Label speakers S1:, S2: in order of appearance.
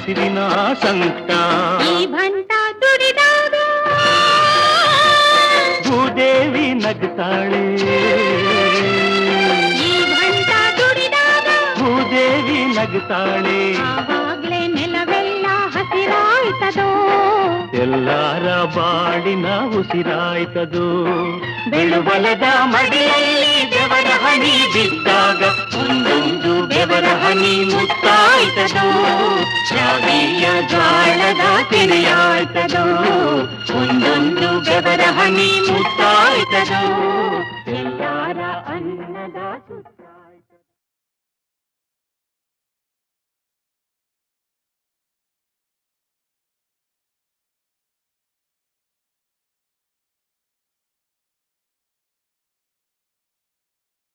S1: ಉಸಿರಿನ ಸಂಕಟ
S2: ಈ ಭಂಟ ದುಡಿದಾಗ
S1: ಭೂದೇವಿ ನಗ್ತಾಳೆ
S2: ಈ ಭಂಟ ದುಡಿದಾಗ
S1: ಭೂದೇವಿ ನಗ್ತಾಳೆ
S2: ಆವಾಗ್ಲೇ ನೆಲವೆಲ್ಲ ಹಸಿರಾಯ್ತದೋ
S1: ಎಲ್ಲಾರ ಬಾಡಿನ ಉಸಿರಾಯ್ತದು ಬೆಳುಬಲದ ಮಡಿಲಲ್ಲಿ ಬೆವರ ಹನಿ ಬಿದ್ದಾಗ ಒಂದೊಂದು ಬೆವರ ಹನಿ ಮುತ್ತಾಯ್ತದು ಶಾವಿಯ ಜ್ವಾಳದ ತೆರೆಯಾಯ್ತದು ಒಂದೊಂದು ಬೆವರ ಹನಿ ಮುತ್ತಾಯ್ತದು